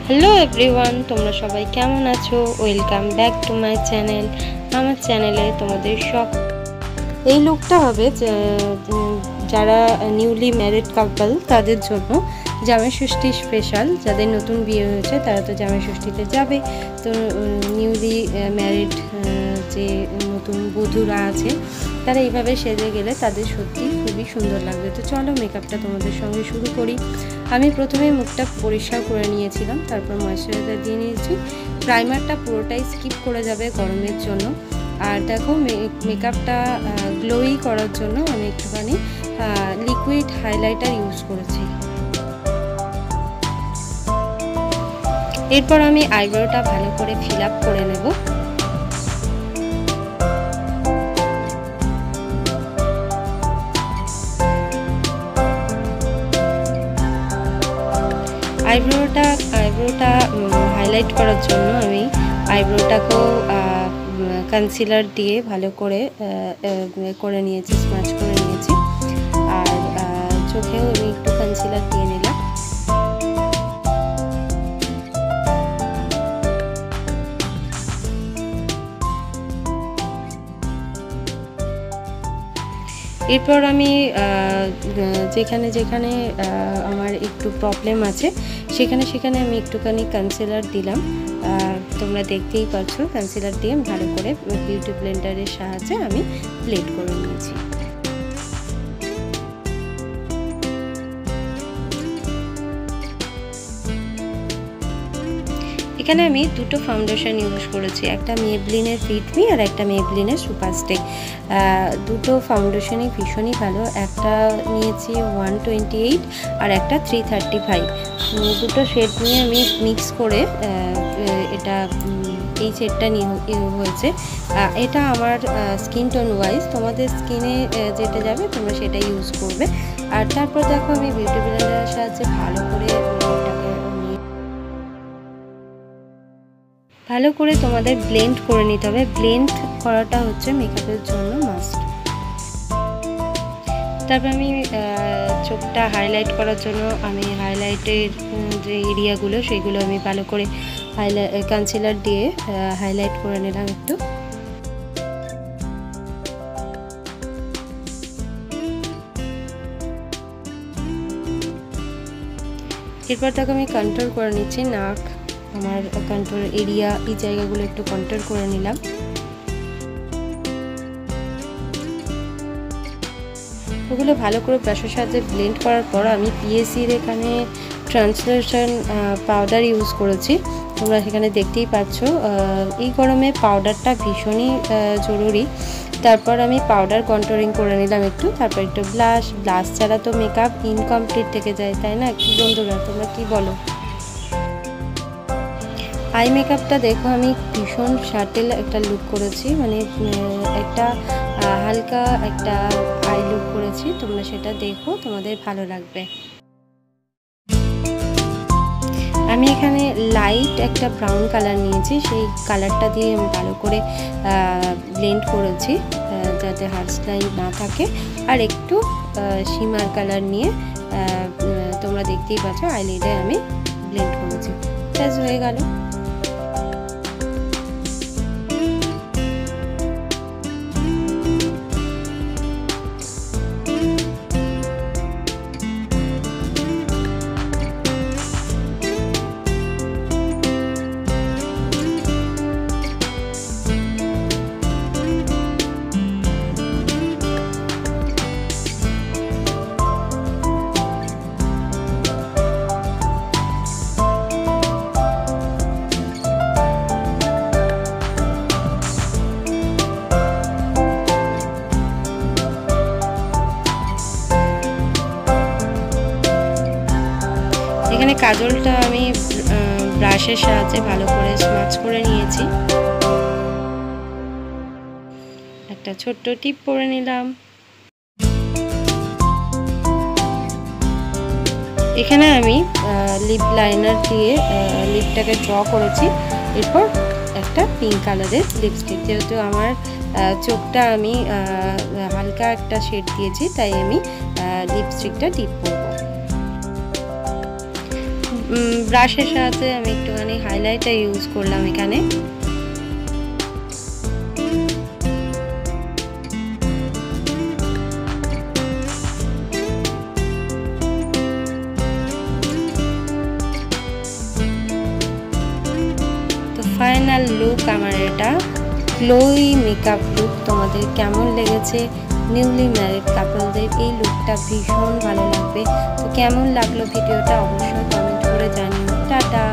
Hello everyone, তোমরা সবাই কেমন আছো? Welcome back to my channel. আমার চ্যানেলে তোমাদের সব এই লুকটা হবে যারা নিউলি ম্যারিড কাপল তাদের জন্য জামাই ষষ্ঠী স্পেশাল। যাদের নতুন বিয়ে হয়েছে তারা তো জামাই ষষ্ঠীতে যাবে, তো নিউলি ম্যারিড যে নতুন বধূরা আছে তারা এইভাবে সেজে গেলে তাদের সত্যি খুবই সুন্দর লাগবে। তো চলো মেকআপটা তোমাদের সঙ্গে শুরু করি। আমি প্রথমে মুখটা পরিষ্কার করে নিয়েছিলাম, তারপর ময়েশ্চারাইজার দিয়ে নিয়েছি। প্রাইমারটা পুরোটাই স্কিপ করে যাবে গরমের জন্য। আর দেখো মেকআপটা গ্লোই করার জন্য আমি একটুখানি লিকুইড হাইলাইটার ইউজ করেছি। এরপর আমি আইব্রোটা ভালো করে ফিল আপ করে নেব। আইব্রোটা হাইলাইট করার জন্য আমি আইব্রোটাকেও কনসিলার দিয়ে ভালো করে নিয়েছি, স্মাচ করে নিয়েছি। আর চোখেও আমি একটু কনসিলার দিয়ে নিলাম। এরপর আমি যেখানে যেখানে আমার একটু প্রবলেম আছে সেখানে আমি একটুখানি কনসিলার দিলাম। তোমরা দেখতেই পাচ্ছ, কনসিলার দিয়ে ভালো করে বিউটি ব্লেন্ডারের সাহায্যে আমি ব্লেন্ড করে নিয়েছি। এখানে আমি দুটো ফাউন্ডেশন ইউজ করেছি, একটা মেবলিনের ফিট মি আর একটা মেবলিনের সুপারস্টে। দুটো ফাউন্ডেশনই ভীষণই ভালো। একটা নিয়েছি 128 আর একটা 335। দুটো শেড নিয়ে আমি মিক্স করে এই শেডটা নিয়ে হয়েছে। এটা আমার স্কিন টোন ওয়াইজ, তোমাদের স্কিনে যেটা যাবে তোমরা সেটা ইউজ করবে। আর তারপর দেখো আমি বিউটি ব্লেন্ডারের সাহায্যে ভালো করে তোমাদের ব্লেন্ড করে নিতে হবে। ব্লেন্ড করাটা হচ্ছে মেকআপের জন্য মাস্ট। তারপর আমি চোখটা হাইলাইট করার জন্য আমি হাইলাইটের যে এরিয়াগুলো সেগুলো আমি ভালো করে কনসিলার দিয়ে হাইলাইট করে নিলাম একটু। এরপর তাকে আমি কন্ট্রোল করে নিচ্ছি নাক, আমার কন্ট্রোল এরিয়া, এই জায়গাগুলো একটু কন্ট্রোল করে নিলাম। ওগুলো ভালো করে ব্রাশের সাহায্যে ব্লেন্ড করার পর আমি পিএসির এখানে ট্রান্সলেশন পাউডার ইউজ করেছি। তোমরা সেখানে দেখতেই পাচ্ছ। এই গরমে পাউডারটা ভীষণই জরুরি। তারপর আমি পাউডার কন্ট্রোলিং করে নিলাম একটু। তারপর একটু ব্লাশ ছাড়া তো মেকআপ ইনকমপ্লিট থেকে যায়, তাই না? কি বন্ধুরা, তোমরা কি বলো? আই মেকআপটা দেখো আমি ভীষণ শার্টেল একটা লুক করেছি, মানে একটা হালকা একটা আই লুক করেছি। তোমরা সেটা দেখো, তোমাদের ভালো লাগবে। আমি এখানে লাইট একটা ব্রাউন কালার নিয়েছি, সেই কালারটা দিয়ে আমি ভালো করে ব্লেন্ড করেছি যাতে হার্স লাইন না থাকে। আর একটু শিমার কালার নিয়ে তোমরা দেখতেই পাচ্ছ আইলিডে আমি ব্লেন্ড করেছি। ব্যাস হয়ে গেল। এখানে কাজলটা আমি ব্রাশের সাহায্যে ভালো করে স্মাচ করে নিয়েছি। একটা ছোট্ট টিপ পরে নিলাম। এখানে আমি লিপ লাইনার দিয়ে লিপটাকে ড্র করেছি। এরপর একটা পিঙ্ক কালারের লিপস্টিক, যেহেতু আমার চোখটা আমি হালকা একটা শেড দিয়েছি তাই আমি লিপস্টিকটা ডিপ করব। ব্রাশের সাহায্যে আমি একটুখানি হাইলাইটার ইউজ করলাম এখানে। তো ফাইনাল লুক আমার এটা, গ্লোই মেকআপ লুক। তোমাদের কেমন লেগেছে? নিউলি ম্যারিড কাপলদের এই লুকটা ভীষণ ভালো লাগবে। তো কেমন লাগলো ভিডিওটা অবশ্যই কমেন্ট করে জানিও। টাটা।